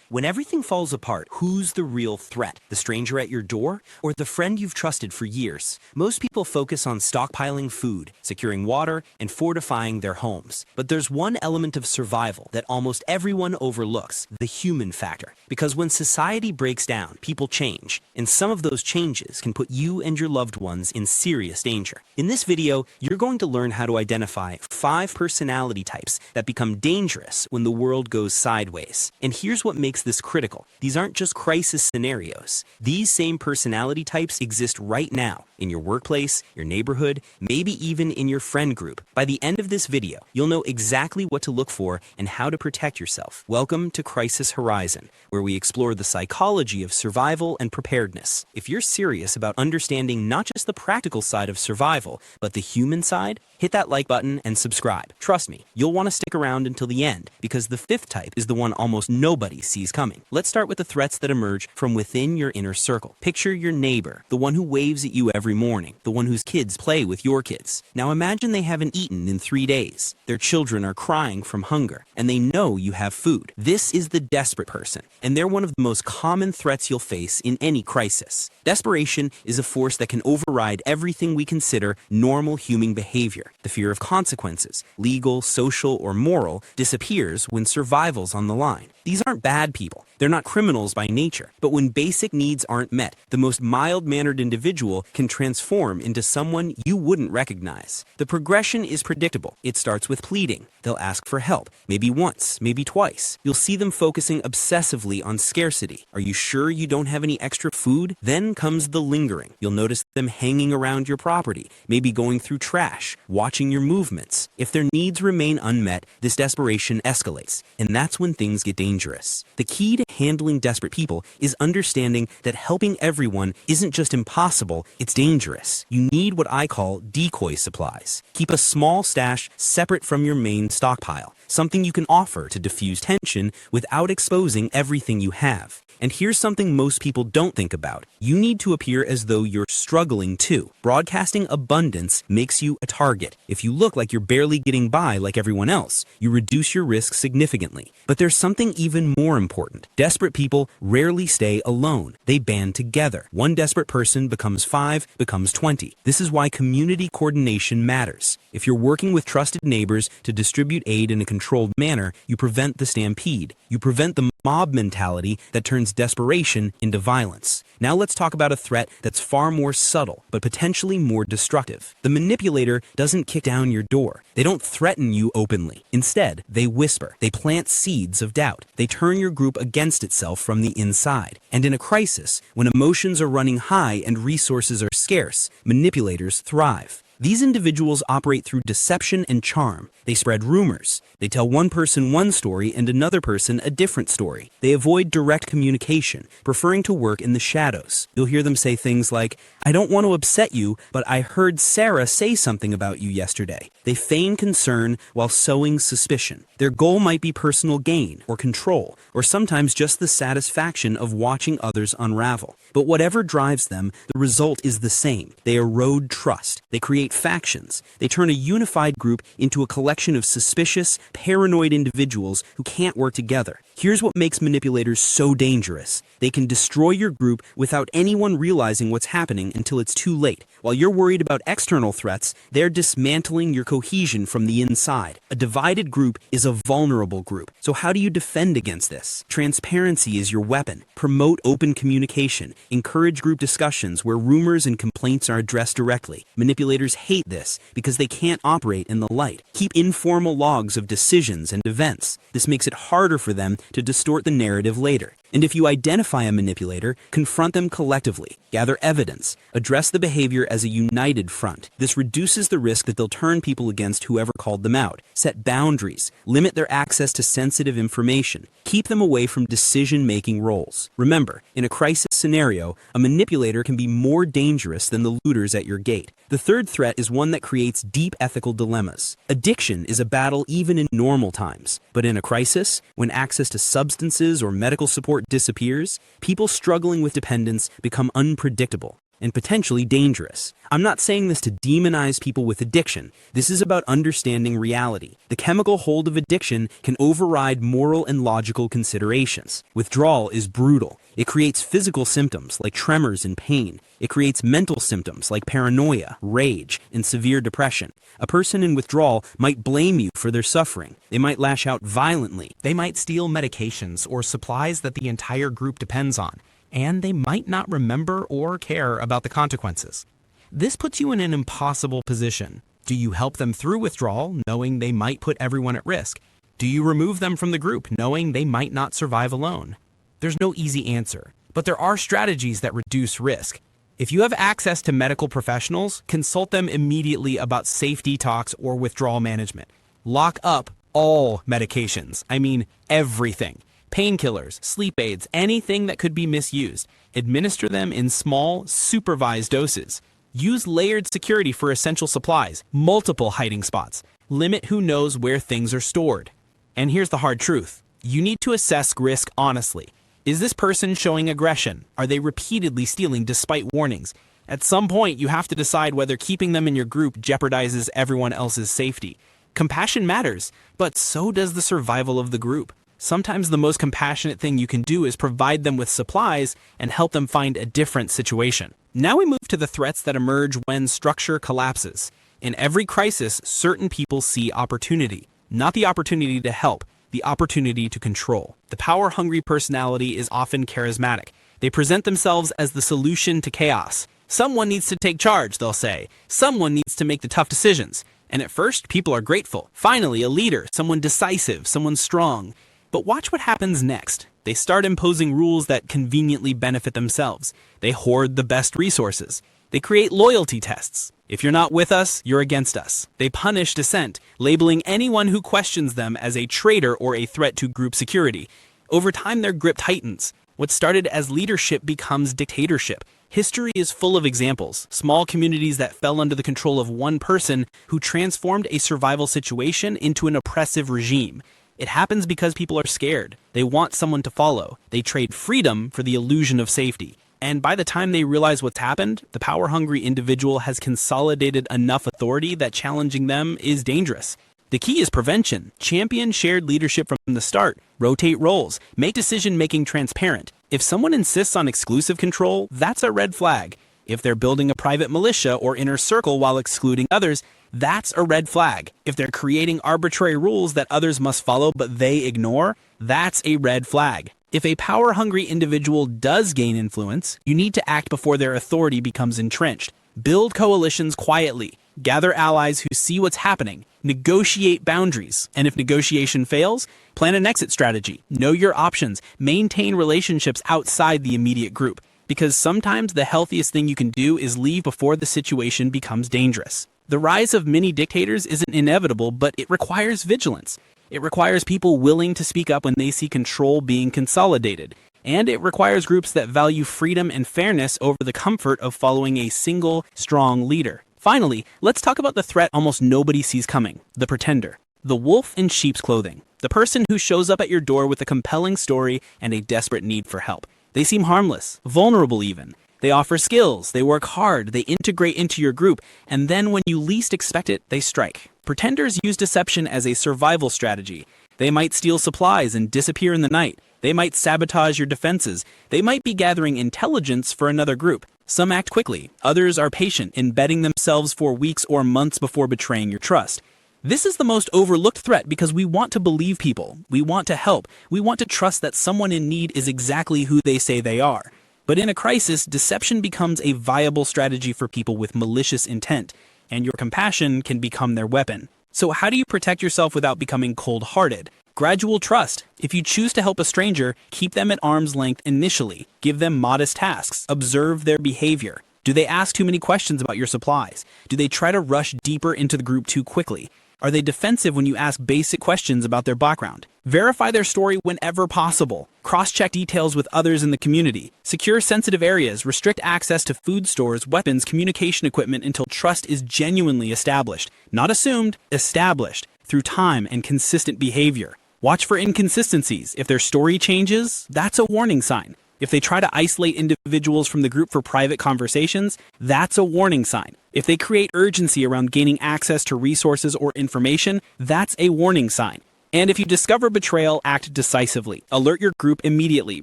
When everything falls apart, who's the real threat? The stranger at your door or the friend you've trusted for years? Most people focus on stockpiling food, securing water, and fortifying their homes. But there's one element of survival that almost everyone overlooks, the human factor. Because when society breaks down, people change, and some of those changes can put you and your loved ones in serious danger. In this video, you're going to learn how to identify 5 personality types that become dangerous when the world goes sideways. And here's what makes this critical. These aren't just crisis scenarios. These same personality types exist right now in your workplace, your neighborhood, maybe even in your friend group. By the end of this video, you'll know exactly what to look for and how to protect yourself. Welcome to Crisis Horizon, where we explore the psychology of survival and preparedness. If you're serious about understanding not just the practical side of survival, but the human side, hit that like button and subscribe. Trust me, you'll want to stick around until the end, because the 5th type is the one almost nobody sees coming. Let's start with the threats that emerge from within your inner circle. Picture your neighbor, the one who waves at you every morning, the one whose kids play with your kids. Now imagine they haven't eaten in 3 days. Their children are crying from hunger, and they know you have food. This is the desperate person, and they're one of the most common threats you'll face in any crisis. Desperation is a force that can override everything we consider normal human behavior. The fear of consequences, legal, social, or moral, disappears when survival's on the line. These aren't bad people. They're not criminals by nature. But when basic needs aren't met, the most mild-mannered individual can transform into someone you wouldn't recognize. The progression is predictable. It starts with pleading. They'll ask for help, maybe once, maybe twice. You'll see them focusing obsessively on scarcity. Are you sure you don't have any extra food? Then comes the lingering. You'll notice them hanging around your property, maybe going through trash, watching your movements. If their needs remain unmet, this desperation escalates, and that's when things get dangerous. The key to handling desperate people is understanding that helping everyone isn't just impossible, it's dangerous. You need what I call decoy supplies. Keep a small stash separate from your main stockpile, something you can offer to diffuse tension without exposing everything you have. And here's something most people don't think about. You need to appear as though you're struggling too. Broadcasting abundance makes you a target. If you look like you're barely getting by like everyone else, you reduce your risk significantly. But there's something even more important. Desperate people rarely stay alone. They band together. One desperate person becomes 5, becomes 20. This is why community coordination matters. If you're working with trusted neighbors to distribute aid in a controlled manner, you prevent the stampede. You prevent the mob mentality that turns desperation into violence. Now let's talk about a threat that's far more subtle, but potentially more destructive. The manipulator doesn't kick down your door. They don't threaten you openly. Instead, they whisper. They plant seeds of doubt. They turn your group against itself from the inside. And in a crisis, when emotions are running high and resources are scarce, manipulators thrive. These individuals operate through deception and charm. They spread rumors. They tell one person one story and another person a different story. They avoid direct communication, preferring to work in the shadows. You'll hear them say things like, "I don't want to upset you, but I heard Sarah say something about you yesterday." They feign concern while sowing suspicion. Their goal might be personal gain or control, or sometimes just the satisfaction of watching others unravel. But whatever drives them, the result is the same. They erode trust. They create factions. They turn a unified group into a collection of suspicious, paranoid individuals who can't work together. Here's what makes manipulators so dangerous. They can destroy your group without anyone realizing what's happening until it's too late. While you're worried about external threats, they're dismantling your cohesion from the inside. A divided group is a vulnerable group. So how do you defend against this? Transparency is your weapon. Promote open communication. Encourage group discussions where rumors and complaints are addressed directly. Manipulators hate this because they can't operate in the light. Keep informal logs of decisions and events. This makes it harder for them to distort the narrative later. And if you identify a manipulator, confront them collectively, gather evidence, address the behavior as a united front. This reduces the risk that they'll turn people against whoever called them out. Set boundaries, limit their access to sensitive information, keep them away from decision-making roles. Remember, in a crisis scenario, a manipulator can be more dangerous than the looters at your gate. The 3rd threat is one that creates deep ethical dilemmas. Addiction is a battle even in normal times, but in a crisis, when access to substances or medical support disappears, people struggling with dependence become unpredictable. and potentially dangerous. I'm not saying this to demonize people with addiction. This is about understanding reality. The chemical hold of addiction can override moral and logical considerations. Withdrawal is brutal. It creates physical symptoms like tremors and pain. It creates mental symptoms like paranoia, rage, and severe depression. A person in withdrawal might blame you for their suffering. They might lash out violently. They might steal medications or supplies that the entire group depends on, and they might not remember or care about the consequences. This puts you in an impossible position. Do you help them through withdrawal, knowing they might put everyone at risk? Do you remove them from the group, knowing they might not survive alone? There's no easy answer, but there are strategies that reduce risk. If you have access to medical professionals, consult them immediately about safety talks or withdrawal management. Lock up all medications. I mean, everything. Painkillers, sleep aids, anything that could be misused. Administer them in small, supervised doses. Use layered security for essential supplies, multiple hiding spots. Limit who knows where things are stored. And here's the hard truth. You need to assess risk honestly. Is this person showing aggression? Are they repeatedly stealing despite warnings? At some point, you have to decide whether keeping them in your group jeopardizes everyone else's safety. Compassion matters, but so does the survival of the group. Sometimes the most compassionate thing you can do is provide them with supplies and help them find a different situation. Now we move to the threats that emerge when structure collapses. In every crisis, certain people see opportunity, not the opportunity to help, the opportunity to control. The power-hungry personality is often charismatic. They present themselves as the solution to chaos. Someone needs to take charge, they'll say. Someone needs to make the tough decisions. And at first, people are grateful. Finally, a leader, someone decisive, someone strong. But watch what happens next. They start imposing rules that conveniently benefit themselves. They hoard the best resources. They create loyalty tests. If you're not with us, you're against us. They punish dissent, labeling anyone who questions them as a traitor or a threat to group security. Over time, their grip tightens. What started as leadership becomes dictatorship. History is full of examples, small communities that fell under the control of one person who transformed a survival situation into an oppressive regime. It happens because people are scared. They want someone to follow. They trade freedom for the illusion of safety. And by the time they realize what's happened, the power-hungry individual has consolidated enough authority that challenging them is dangerous. The key is prevention. Champion shared leadership from the start. Rotate roles. Make decision-making transparent. If someone insists on exclusive control, that's a red flag. If they're building a private militia or inner circle while excluding others, that's a red flag. If they're creating arbitrary rules that others must follow but they ignore, that's a red flag. If a power-hungry individual does gain influence, you need to act before their authority becomes entrenched. Build coalitions quietly. Gather allies who see what's happening. Negotiate boundaries. And if negotiation fails, plan an exit strategy. Know your options. Maintain relationships outside the immediate group. Because sometimes the healthiest thing you can do is leave before the situation becomes dangerous. The rise of mini dictators isn't inevitable, but it requires vigilance. It requires people willing to speak up when they see control being consolidated. And it requires groups that value freedom and fairness over the comfort of following a single, strong leader. Finally, let's talk about the threat almost nobody sees coming, the pretender. The wolf in sheep's clothing. The person who shows up at your door with a compelling story and a desperate need for help. They seem harmless, vulnerable even. They offer skills, they work hard, they integrate into your group, and then when you least expect it, they strike. Pretenders use deception as a survival strategy. They might steal supplies and disappear in the night. They might sabotage your defenses. They might be gathering intelligence for another group. Some act quickly. Others are patient, embedding themselves for weeks or months before betraying your trust. This is the most overlooked threat because we want to believe people. We want to help. We want to trust that someone in need is exactly who they say they are. But in a crisis, deception becomes a viable strategy for people with malicious intent, and your compassion can become their weapon. So how do you protect yourself without becoming cold-hearted? Gradual trust. If you choose to help a stranger, keep them at arm's length initially. Give them modest tasks. Observe their behavior. Do they ask too many questions about your supplies? Do they try to rush deeper into the group too quickly? Are they defensive when you ask basic questions about their background? Verify their story whenever possible. Cross-check details with others in the community. Secure sensitive areas. Restrict access to food stores, weapons, communication equipment until trust is genuinely established. Not assumed, established through time and consistent behavior. Watch for inconsistencies. If their story changes, that's a warning sign. If they try to isolate individuals from the group for private conversations, that's a warning sign. If they create urgency around gaining access to resources or information, that's a warning sign. And if you discover betrayal, act decisively. Alert your group immediately.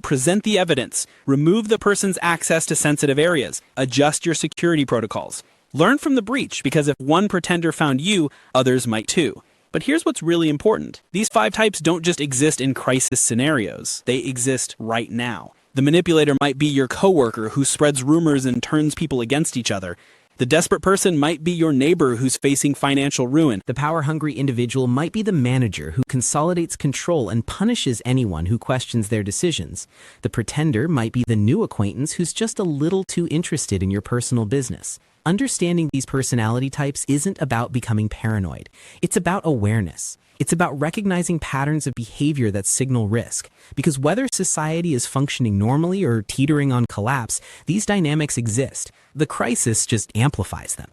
Present the evidence. Remove the person's access to sensitive areas. Adjust your security protocols. Learn from the breach, because if one pretender found you, others might too. But here's what's really important. These 5 types don't just exist in crisis scenarios. They exist right now. The manipulator might be your coworker who spreads rumors and turns people against each other. The desperate person might be your neighbor who's facing financial ruin. The power-hungry individual might be the manager who consolidates control and punishes anyone who questions their decisions. The pretender might be the new acquaintance who's just a little too interested in your personal business. Understanding these personality types isn't about becoming paranoid. It's about awareness. It's about recognizing patterns of behavior that signal risk. Because whether society is functioning normally or teetering on collapse, these dynamics exist. The crisis just amplifies them.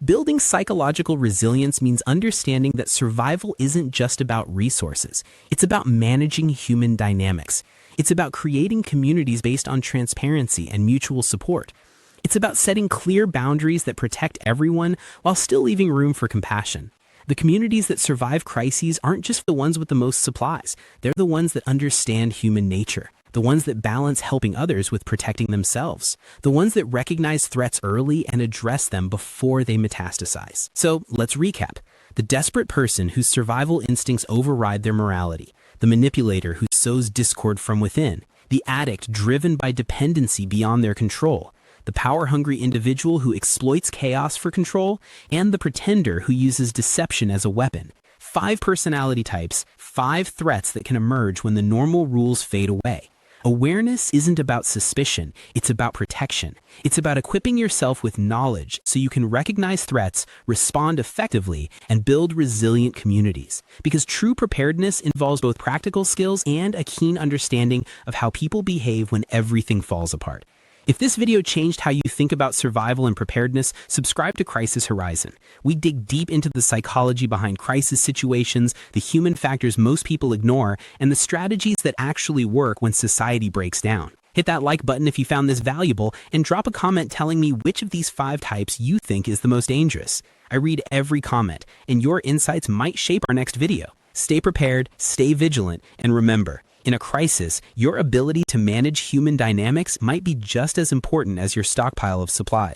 Building psychological resilience means understanding that survival isn't just about resources. It's about managing human dynamics. It's about creating communities based on transparency and mutual support. It's about setting clear boundaries that protect everyone while still leaving room for compassion. The communities that survive crises aren't just the ones with the most supplies. They're the ones that understand human nature, the ones that balance helping others with protecting themselves, the ones that recognize threats early and address them before they metastasize. So let's recap. The desperate person whose survival instincts override their morality, the manipulator who sows discord from within, the addict driven by dependency beyond their control, the power-hungry individual who exploits chaos for control, and the pretender who uses deception as a weapon. 5 personality types, 5 threats that can emerge when the normal rules fade away. Awareness isn't about suspicion, it's about protection. It's about equipping yourself with knowledge so you can recognize threats, respond effectively, and build resilient communities. Because true preparedness involves both practical skills and a keen understanding of how people behave when everything falls apart. If this video changed how you think about survival and preparedness, subscribe to Crisis Horizon. We dig deep into the psychology behind crisis situations, the human factors most people ignore, and the strategies that actually work when society breaks down. Hit that like button if you found this valuable, and drop a comment telling me which of these 5 types you think is the most dangerous. I read every comment, and your insights might shape our next video. Stay prepared, stay vigilant, and remember, in a crisis, your ability to manage human dynamics might be just as important as your stockpile of supplies.